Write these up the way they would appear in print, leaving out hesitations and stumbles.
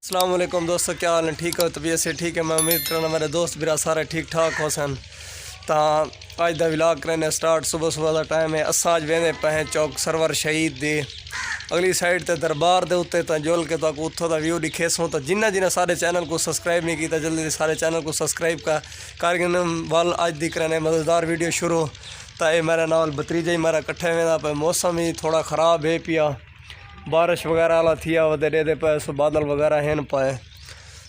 अस्सलाम वालेकुम दोस्तों, क्या हाल है? ठीक हो? तबीयत से ठीक है? मैं उम्मीद करना मेरे दोस्त मेरा सारे ठीक ठाक हो सन। तो अज का व्लॉग करने स्टार्ट सुबह सुबह का टाइम है। असा अज वेंदे पे हैं चौक सरवर शहीद दे अगली साइड ते दरबार दे उत्ते तो जुल के तक उत्थों का व्यू दिखेसों। तो जिन्हें जिन्हें सारे चैनल को सब्सक्राइब नहीं किया जल्दी से सारे चैनल को सब्सक्राइब कर वाल अज दी करने मज़ेदार वीडियो शुरू। तो ये मेरे नाल भतीजा ही मेरा कट्ठे वेंदा पे। मौसम ही थोड़ा ख़राब है पिया, बारिश वगैरह वाला थिया वधे दे पे सो बादल वगैरह हैं पाए।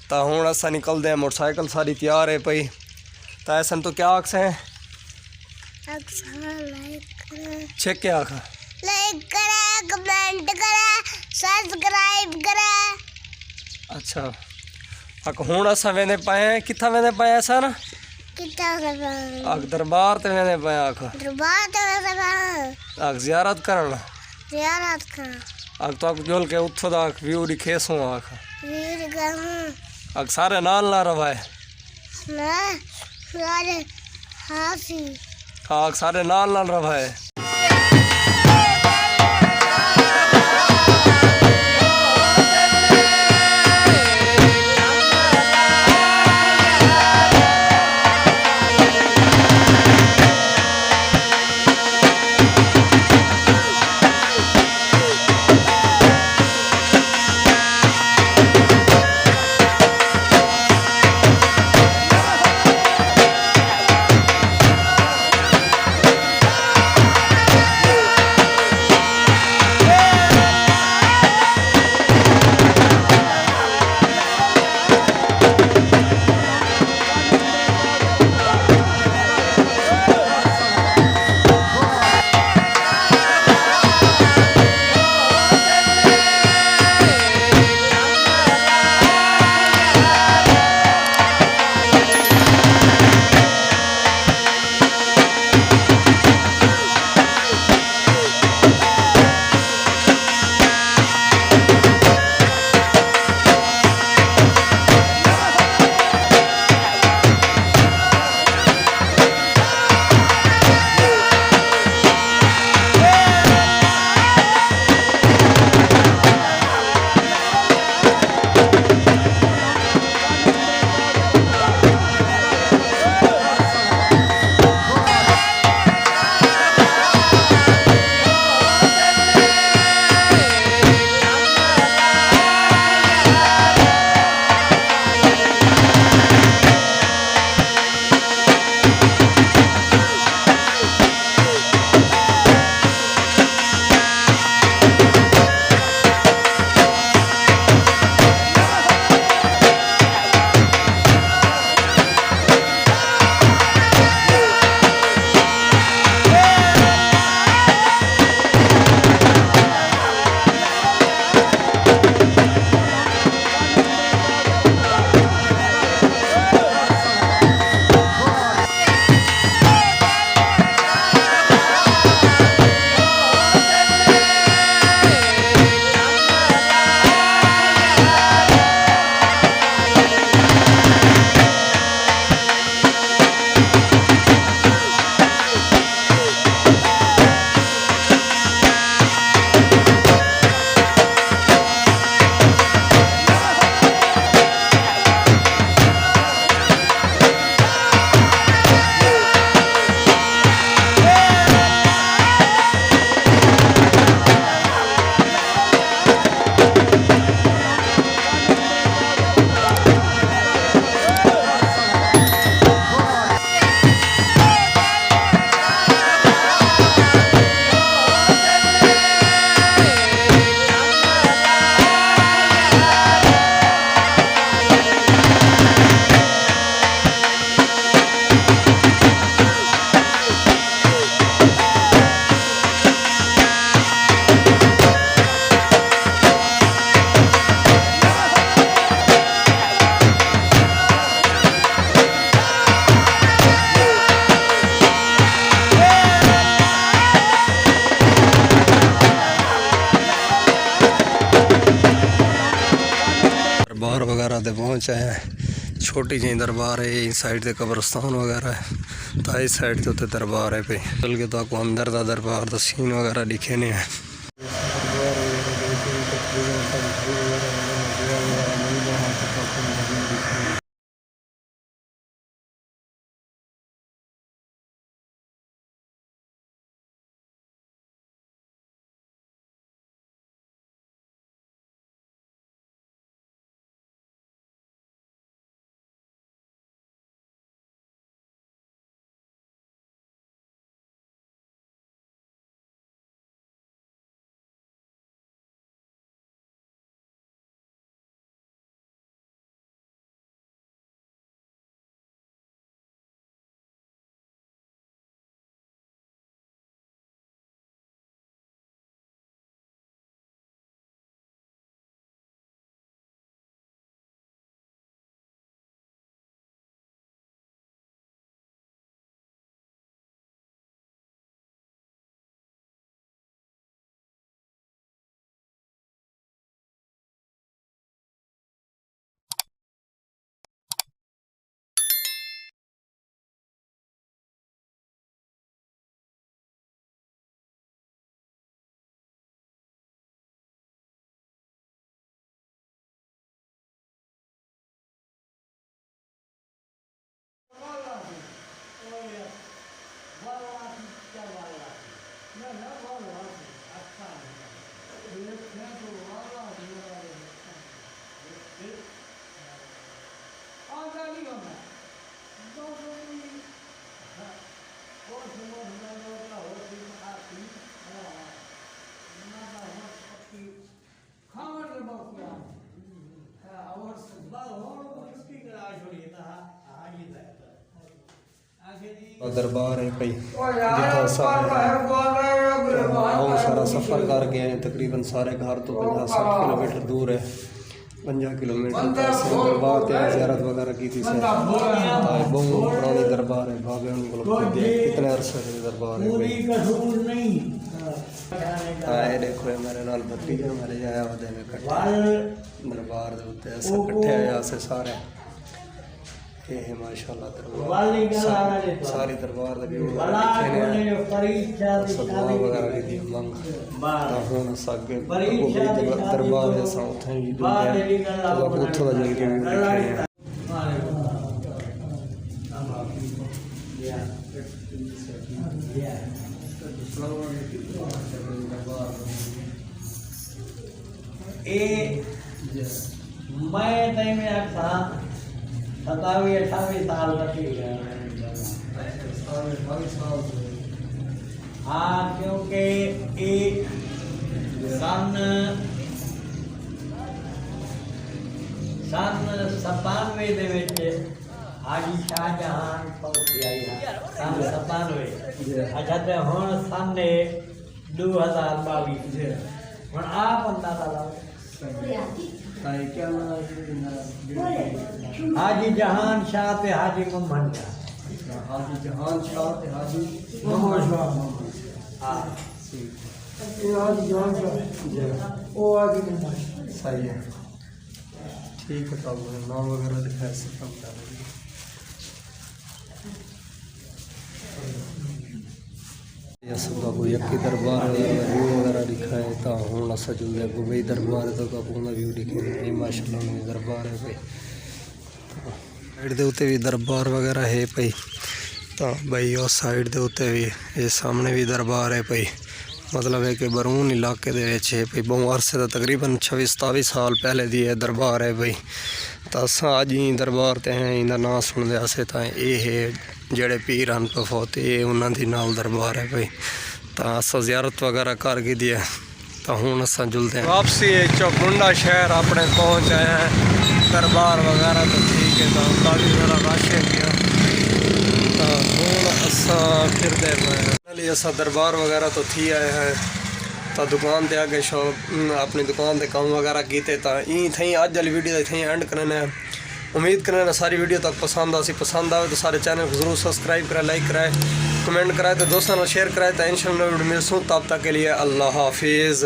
तो हूँ असा निकलते हैं, मोटरसाइकिल सारी तैयार है पई। तो ऐसा तो क्या आख हैं छे क्या आख लाइक करें, कमेंट करें, सब्सक्राइब करें। अच्छा अक हूँ असा वेंदे पाए कितना वेंदे पाए ऐसा ना आख दरबार ते वेंदे पाए आख दरबार ते वेंदे पाए आख जियारत करन ज़ियारत का आख तो आख जोल के उत्थों दा व्यू दिखेसों आख वीर गहूं आख सारे नाल ना रवाए ना सारे हासी आख सारे नाल रवाए। दरबार वगैरह ते पहुँचे हैं। छोटी जी दरबार है, इस साइड से कब्रस्तान वगैरह है, तो इस साइड से उत्ते दरबार है पे चल के तो आपको अंदर का दरबार का सीन वगैरह लिखे ने हैं। دربار ہے پئی جتنا سارا سفر کر کے آئے تقریباً سارے گھر تو 50-60 کلومیٹر دور ہے 50 کلومیٹر دربار تے زیارت وغیرہ کی تھی بہت پرانی دربار ہے بابے ان کو کتنے عرصے سے دربار ہے آئے دیکھو میرے نال بھتیجا میرے جایا ہوتے ہیں کٹھے دربار دے ہوتے ایسا کٹھے آیا سے سارے یہ ہے ماشاءاللہ دربار ساری دربار دے دعا وغیرہ کی دی منگ ہوں ساگے دربار ایسا اتھیں ہی دنیا اتھوں دا جائے ریویو لکھے ہیں میں تئی میں آکھا 27-28 سال رکھی گیا ہاں کیونکہ ایک سن 97 دے وچ حاجی شاہ جہان پہنچی آئی ہے سن 97 اچھا تے ہن سن 2022 ہن آپ اندازہ لاؤ حاجی جہان شاہ تے حاجی محمد شاہ حاجی جہان شاہ تے حاجی محمد شاہ ہاں حاجی جہان شاہ وہ حاجی محمد صحیح ہے ٹھیک ہے تو نام وغیرہ دکھائے سے کم کر رہی ہے سب کو یکی دربار ویو وغیرہ دکھائے تا ہوں اسا جو ہے گوبئی دربار تو اپنا ویو دکھے یہ ماشاءاللہ میں دربار ہے بھائی سائڈ دے اوتے بھی دربار وغیرہ ہے پئی تا بھائی اس سائڈ دے اوتے بھی یہ سامنے بھی دربار ہے پئی مطلب ہے کہ برون علاقے دے وچ ہے پئی بہت عرصے دا تقریباً 26-27 سال پہلے دی ہے دربار ہے بھائی تا اساں اج ہی دربار تے ہیں ایندا نام سن دے اسے تا یہ ہے جڑے پیر ہن پفوتے انہاں دی نال دربار ہے بھائی تا اساں زیارت وغیرہ کر کے دی ہے تا ہن اساں جلدے ہیں واپسی چوکنڈا شہر اپنے پہنچ آئے ہیں دربار وغیرہ تو ٹھیک ہے تا کافی ذرا رش ہے گیا تا ہن اساں پھر دے پئے اساں دربار وغیرہ تو تھی آئے ہیں تا دکان تے آگے شاپ اپنی دکان تے کام وغیرہ کیتے تا این تھیں اج والی ویڈیو تے تھیں اینڈ کرنے امید کرنا ساری ویڈیو تک پسند آسی پسند آئے تو سارے چینل کو ضرور سبسکرائب کرائے لائک کرائے کمنٹ کرائے تو دوستوں شیئر کرائے تو انشاءاللہ ویڈیو ملسوں تب تک کے لیے اللہ حافظ.